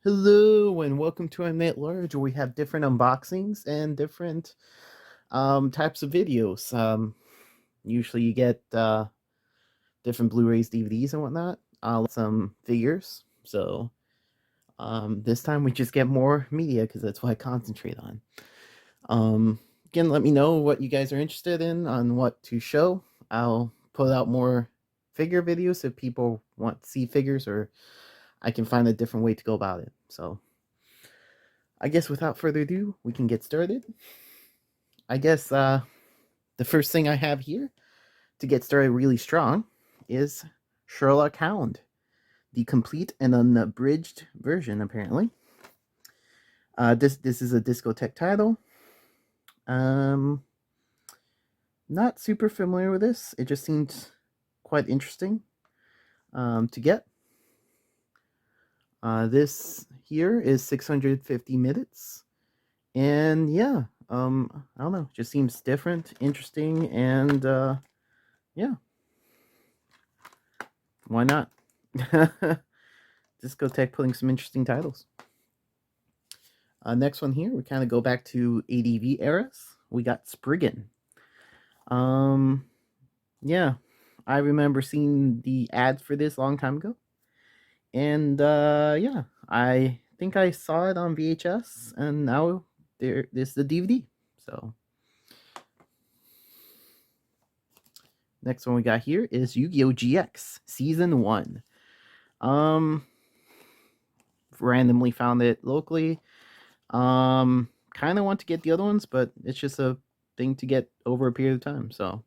Hello and welcome to a Net Large, where we have different unboxings and different types of videos. Usually you get different Blu-rays, DVDs, and whatnot. Some figures. So this time we just get more media because that's what I concentrate on. Again, let me know what you guys are interested in on what to show. I'll put out more figure videos if people want to see figures, or I can find a different way to go about it. So I guess without further ado, we can get started. I guess the first thing I have here to get started really strong is Sherlock Hound, the complete and unabridged version, apparently. This is a discotheque title. Um, Not super familiar with this. It just seemed quite interesting to get. This here is 650 minutes. And yeah, I don't know, just seems different, interesting, and yeah, why not? Discotheque putting some interesting titles. Next one here, we kind of go back to ADV eras. We got Spriggan. Um, yeah, I remember seeing the ads for this a long time ago, and yeah, I think I saw it on VHS, and now this is the DVD. So next one we got here is Yu-Gi-Oh! GX Season 1. Um, Randomly found it locally. Kind of want to get the other ones, but it's just a thing to get over a period of time. So,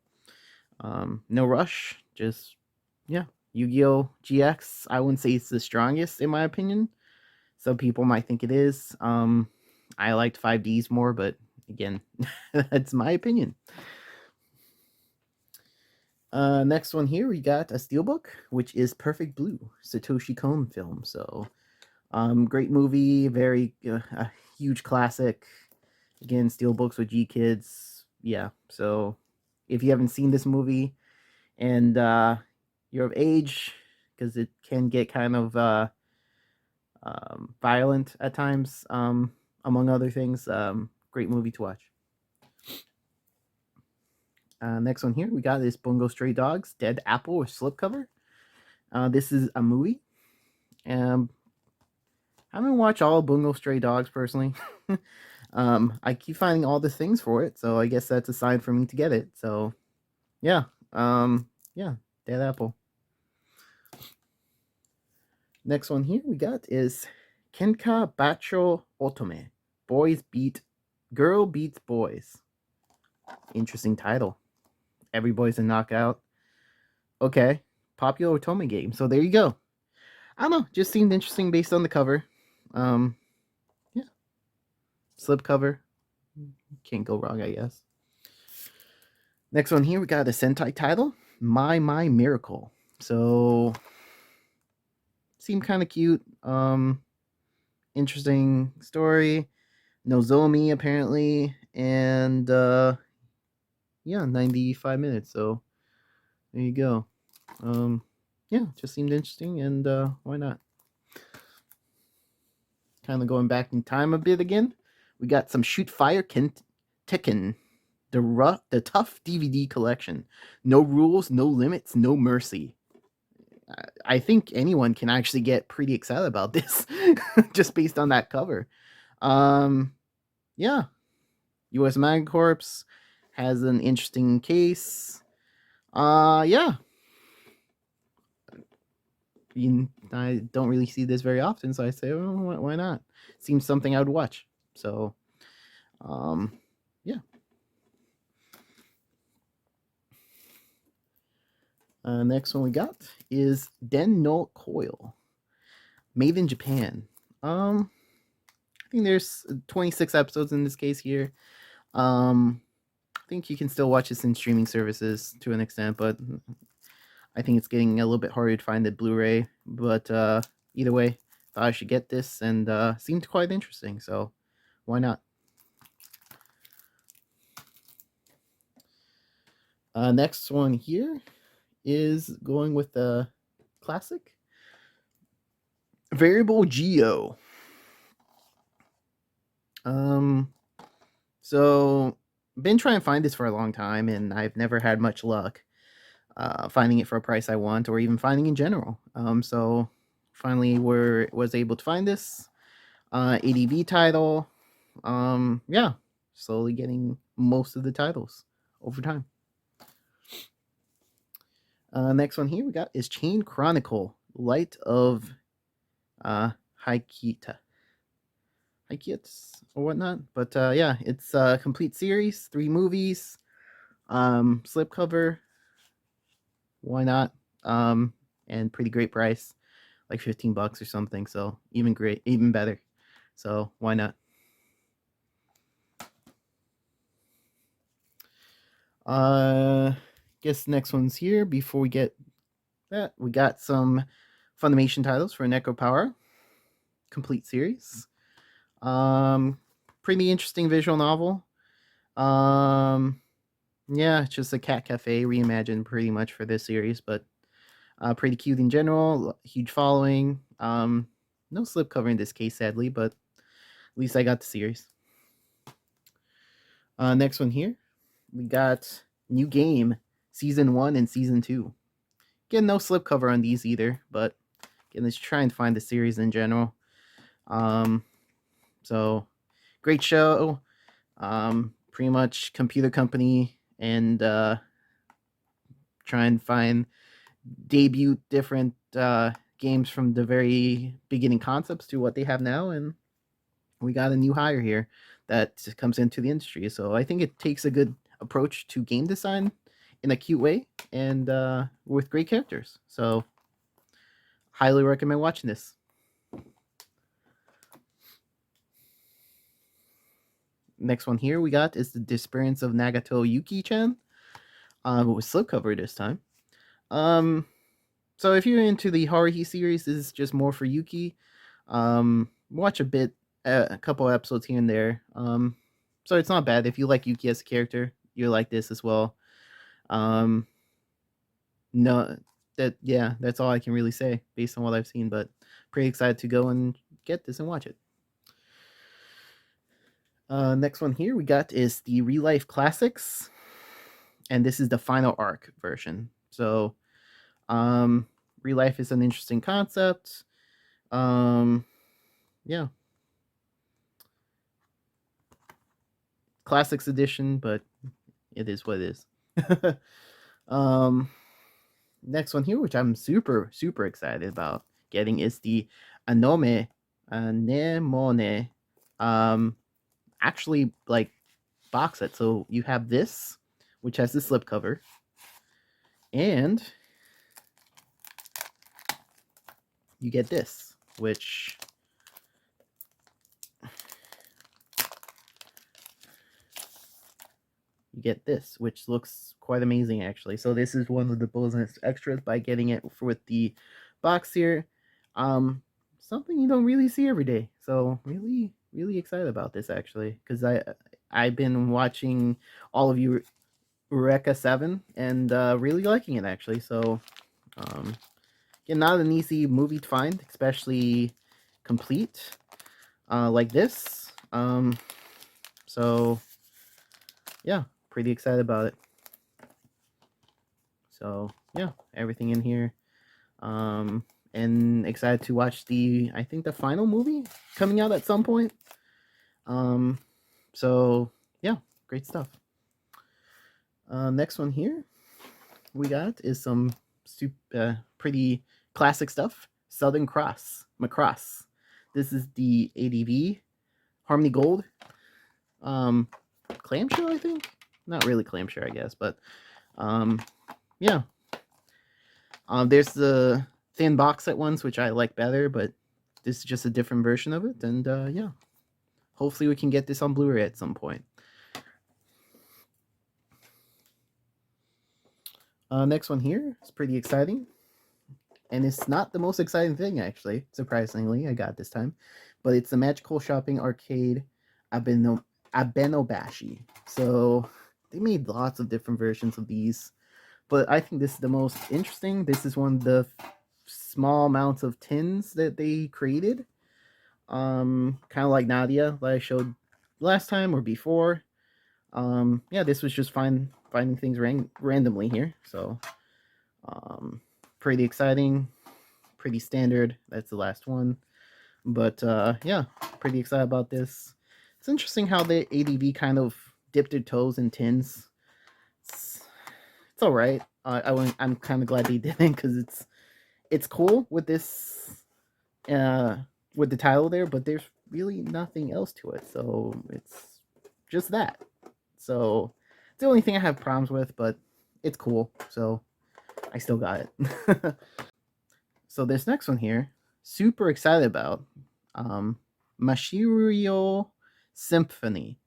no rush. Just yeah, Yu-Gi-Oh! GX. I wouldn't say it's the strongest in my opinion. Some people might think it is. I liked 5Ds more, but again, that's my opinion. Next one here, we got a steelbook, which is Perfect Blue, Satoshi Kon film. So, great movie, very a huge classic. Again, steelbooks with G Kids. Yeah, so if you haven't seen this movie and you're of age, because it can get kind of violent at times, among other things, great movie to watch. Next one here, we got this Bungo Stray Dogs Dead Apple or Slipcover. This is a movie. I haven't watched all of Bungo Stray Dogs personally. I keep finding all the things for it, so I guess that's a sign for me to get it. So, yeah, yeah, Dead Apple. Next one here we got is Kenka Bacho Otome. Girl beats boys. Interesting title. Every boy's a knockout. Okay, popular Otome game. So there you go. I don't know, just seemed interesting based on the cover. Yeah, slip cover. Can't go wrong, I guess. Next one here, we got a Sentai title, My Miracle. So, seemed kind of cute. Interesting story. Nozomi apparently, and yeah, 95 minutes. So there you go. Yeah, just seemed interesting, and why not? Kind of going back in time a bit again. We got some Shoot Fire Tekken, the tough DVD collection. No rules, no limits, no mercy. I think anyone can actually get pretty excited about this, just based on that cover. Yeah, U.S. Mag Corps has an interesting case. Yeah. I don't really see this very often, so I say, well, why not? Seems something I would watch. So, yeah. Next one we got is Den no Coil, made in Japan. I think there's 26 episodes in this case here. I think you can still watch this in streaming services to an extent, but I think it's getting a little bit harder to find the Blu-ray. But either way, thought I should get this, and seemed quite interesting. So why not? Next one here is going with the classic Variable Geo. So been trying to find this for a long time, and I've never had much luck finding it for a price I want, or even finding in general. So finally was able to find this ADV title. Yeah, slowly getting most of the titles over time. Next one here we got is Chain Chronicle, Light of Haikita. Haikits or whatnot. But yeah, it's a complete series, 3 movies, slipcover. Why not? And pretty great price, like $15 or something. So even better. So why not? Guess the next one's here. Before we get that, we got some Funimation titles for Necro Power complete series. Pretty interesting visual novel. Yeah, it's just a cat cafe reimagined pretty much for this series, but pretty cute in general. Huge following. No slipcover in this case, sadly, but at least I got the series. Next one here, we got New Game Season 1 and Season 2. Again, no slipcover on these either, but again, let's try and find the series in general. So great show. Pretty much computer company, and try and find debut different games from the very beginning concepts to what they have now, and we got a new hire here that comes into the industry. So I think it takes a good approach to game design in a cute way, and with great characters. So highly recommend watching this. Next one here we got is the Disappearance of Nagato Yuki-chan, with slipcover this time. So if you're into the Haruhi series, this is just more for Yuki. Watch a couple episodes here and there. So it's not bad. If you like Yuki as a character, you like this as well. No, that's all I can really say based on what I've seen, but pretty excited to go and get this and watch it. Next one here we got is the Relife Classics, and this is the final arc version. So Relife is an interesting concept. Yeah, Classics edition, but it is what it is. Next one here, which I'm super excited about getting, is the Anome Anemone. Actually, like, box set. So you have this, which has the slipcover, and you get this, which looks quite amazing, actually. So this is one of the bonus extras by getting it with the box here. Something you don't really see every day. So really excited about this, actually, because I've been watching all of you Eureka 7 and really liking it, actually. So again, not an easy movie to find, especially complete like this. So yeah, pretty excited about it. So yeah, everything in here. And excited to watch I think the final movie coming out at some point. So yeah, great stuff. Next one here we got is some pretty classic stuff. Southern Cross, Macross. This is the ADV Harmony Gold clamshell, I think. Not really clamshell, I guess, but yeah. There's the thin box set ones, which I like better, but this is just a different version of it, and yeah. Hopefully we can get this on Blu-ray at some point. Next one here is pretty exciting. And it's not the most exciting thing, actually, surprisingly, I got this time. But it's the Magical Shopping Arcade Abenobashi. So they made lots of different versions of these, but I think this is the most interesting. This is one of the small amounts of tins that they created. Kind of like Nadia that I showed last time or before. Yeah, this was just finding things randomly here. So pretty exciting, pretty standard. That's the last one. But yeah, pretty excited about this. It's interesting how the ADV kind of dipped their toes in tins. It's all right. I'm kind of glad they didn't because it's cool with this with the title there, but there's really nothing else to it. So it's just that. So it's the only thing I have problems with, but it's cool. So I still got it. So this next one here, super excited about. Mashirio Symphony.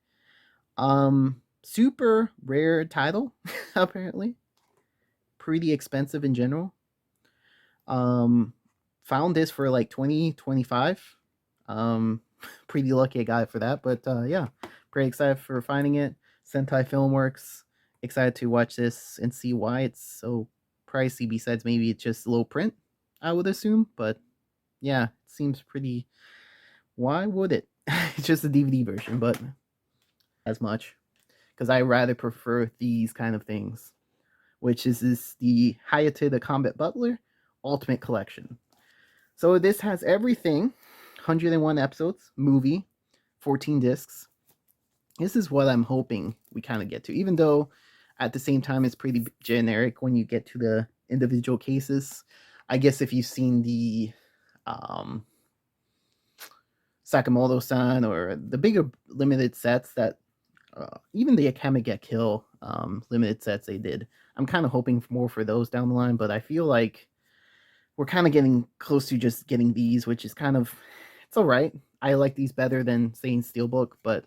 Super rare title, apparently. Pretty expensive in general. Found this for like 20-25. Pretty lucky I got it for that, but yeah, pretty excited for finding it. Sentai Filmworks. Excited to watch this and see why it's so pricey. Besides, maybe it's just low print, I would assume, but yeah, it seems pretty. Why would it? It's just a DVD version, but as much because I rather prefer these kind of things, which is the Hayate the Combat Butler Ultimate Collection. So this has everything, 101 episodes, movie, 14 discs. This is what I'm hoping we kind of get to, even though at the same time it's pretty generic when you get to the individual cases. I guess if you've seen the Sakamoto-san or the bigger limited sets that even the Akame ga Kill limited sets they did, I'm kind of hoping more for those down the line, but I feel like we're kind of getting close to just getting these, which is kind of, it's all right. I like these better than saying Steelbook, but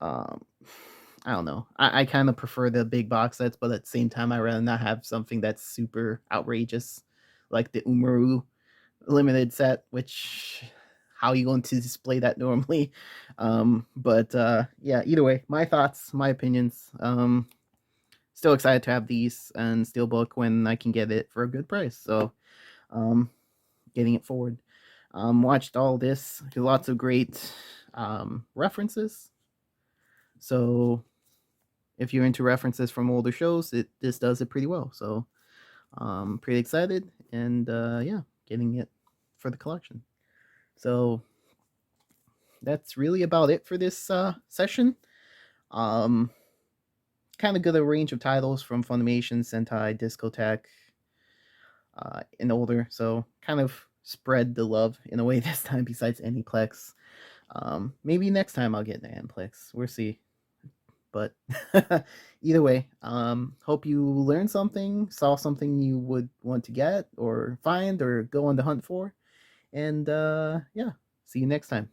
um, I don't know. I kind of prefer the big box sets, but at the same time, I'd rather not have something that's super outrageous, like the Umaru limited set, which how are you going to display that normally? But yeah, either way, my thoughts, my opinions. Still excited to have these and Steelbook when I can get it for a good price. So getting it forward. Watched all this. Lots of great references. So if you're into references from older shows, this does it pretty well. So pretty excited and yeah, getting it for the collection. So that's really about it for this session. Kind of good a range of titles from Funimation, Sentai, Discotek, and older. So kind of spread the love in a way this time besides Aniplex. Maybe next time I'll get an Aniplex. We'll see. But either way, hope you learned something, saw something you would want to get or find or go on the hunt for. And yeah, see you next time.